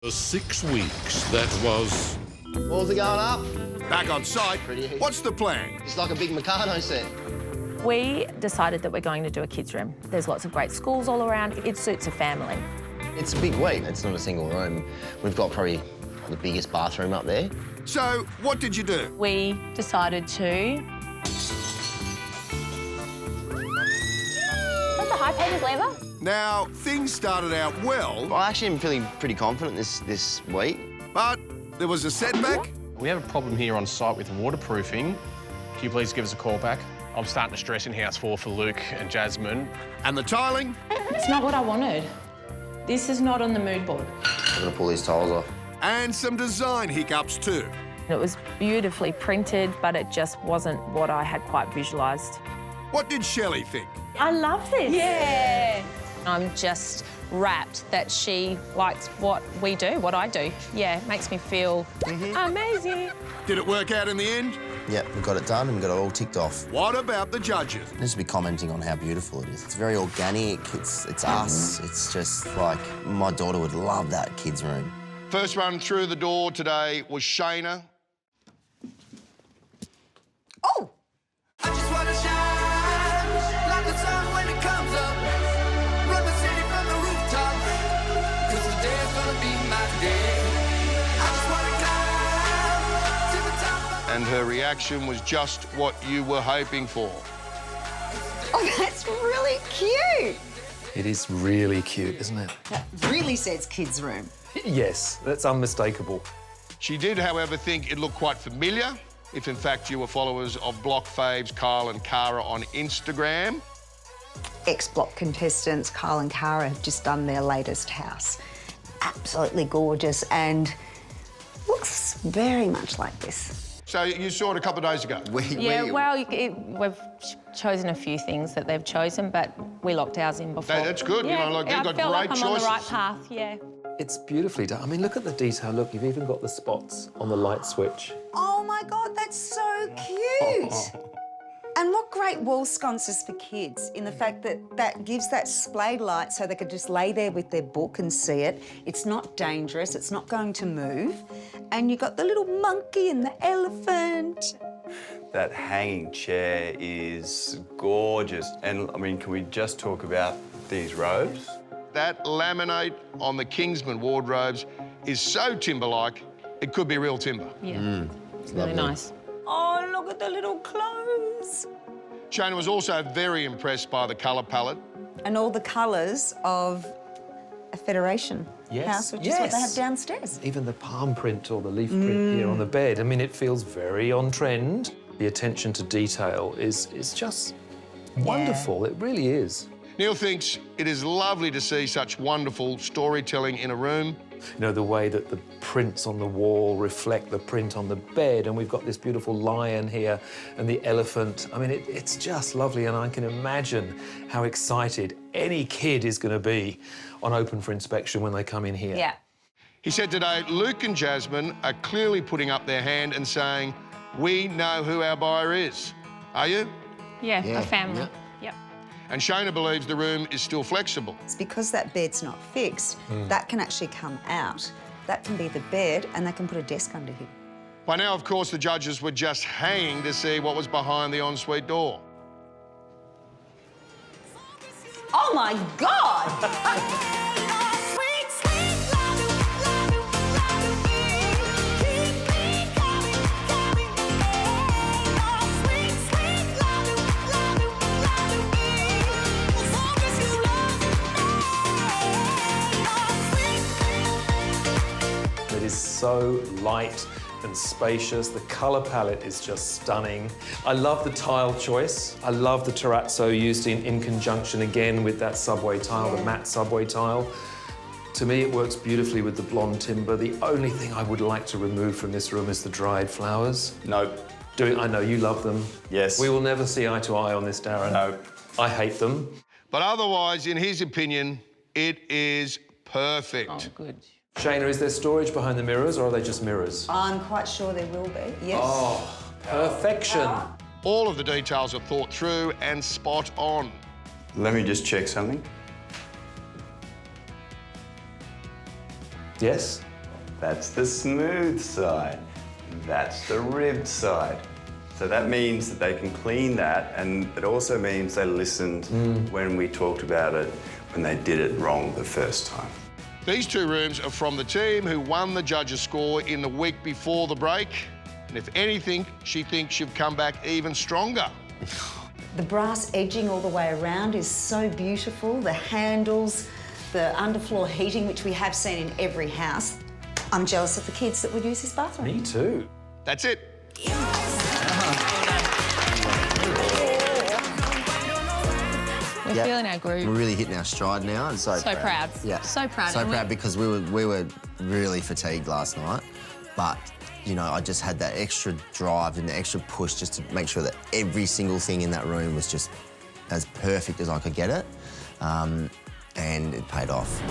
For 6 weeks, that was... Walls are going up. Back on site, Pretty easy. what's the plan? It's like a big Meccano set. We decided that we're going to do a kids' room. There's lots of great schools all around. It suits a family. It's a big week. It's not a single room. We've got probably the biggest bathroom up there. So, what did you do? We decided to... That's a high-painted lever. Now, things started out well, I actually am feeling pretty confident this week. but there was a setback. We have a problem here on site with waterproofing. Can you please give us a call back? I'm starting to stress in house for Luke and Jasmin. And the tiling? It's not what I wanted. This is not on the mood board. I'm gonna pull these tiles off. And some design hiccups too. It was beautifully printed, but it just wasn't what I had quite visualised. What did Shelley think? I love this. Yeah. I'm just rapt that she likes what we do, what I do. Yeah, it makes me feel amazing. Did it work out in the end? Yep, we've got it done and we've got it all ticked off. What about the judges? Just be commenting on how beautiful it is. It's very organic, it's us. It's just like, my daughter would love that kids' room. First run through the door today was Shayna. Oh! I just wanna shine like the sun when it comes up. Run the city from the rooftop, 'cause today's gonna be my day. I just wanna climb to the top. And her reaction was just what you were hoping for. Oh, that's really cute. It is really cute, isn't it? That really says kids' room. Yes, that's unmistakable. She did, however, think it looked quite familiar, if in fact you were followers of Block Faves Kyle and Cara on Instagram. Ex-Block contestants, Kyle and Cara, have just done their latest house. Absolutely gorgeous and looks very much like this. So you saw it a couple of days ago. Yeah, well, we've chosen a few things that they've chosen, but we locked ours in before. That's good. You Yeah, know, like, you've I got felt great like I'm on the right choices. path, yeah. It's beautifully done. I mean, look at the detail. Look, you've even got the spots on the light switch. Oh my God, that's so cute. And what great wall sconces for kids in the fact that that gives that splayed light so they could just lay there with their book and see it. It's not dangerous, it's not going to move. And you've got the little monkey and the elephant. That hanging chair is gorgeous. And, I mean, can we just talk about these robes? That laminate on the Kingsman wardrobes is so timber-like, it could be real timber. Yeah, it's really nice. Oh, look at the little clothes. Shayna was also very impressed by the colour palette. And all the colours of a Federation house, which is what they have downstairs. Even the palm print or the leaf print here on the bed. I mean, it feels very on trend. The attention to detail is just wonderful. It really is. Neil thinks it is lovely to see such wonderful storytelling in a room. You know, the way that the prints on the wall reflect the print on the bed, and we've got this beautiful lion here and the elephant. I mean, it's just lovely, and I can imagine how excited any kid is going to be on open for inspection when they come in here. Yeah. He said today, Luke and Jasmin are clearly putting up their hand and saying, we know who our buyer is. Are you? Yeah, a family. Yep. And Shayna believes the room is still flexible. It's because that bed's not fixed, that can actually come out. That can be the bed, and they can put a desk under here. By now, of course, the judges were just hanging to see what was behind the ensuite door. Oh my God! It is so light and spacious. The colour palette is just stunning. I love the tile choice. I love the terrazzo used in conjunction again with that subway tile, the matte subway tile. To me, it works beautifully with the blonde timber. The only thing I would like to remove from this room is the dried flowers. Nope. I know you love them. Yes. We will never see eye to eye on this, Darren. No. I hate them. But otherwise, in his opinion, it is perfect. Oh, good. Shayna, is there storage behind the mirrors, or are they just mirrors? I'm quite sure there will be, yes. Oh, perfection. All of the details are thought through and spot on. Let me just check something. Yes? That's the smooth side. That's the ribbed side. So that means that they can clean that, and it also means they listened when we talked about it, when they did it wrong the first time. These two rooms are from the team who won the judges' score in the week before the break. And if anything, she thinks you've come back even stronger. The brass edging all the way around is so beautiful. The handles, the underfloor heating, which we have seen in every house. I'm jealous of the kids that would use this bathroom. Me too. That's it. We're feeling our groove. We're really hitting our stride now. And so proud. Yeah. So proud. So And proud because we were really fatigued last night. But, you know, I just had that extra drive and the extra push just to make sure that every single thing in that room was just as perfect as I could get it. And it paid off.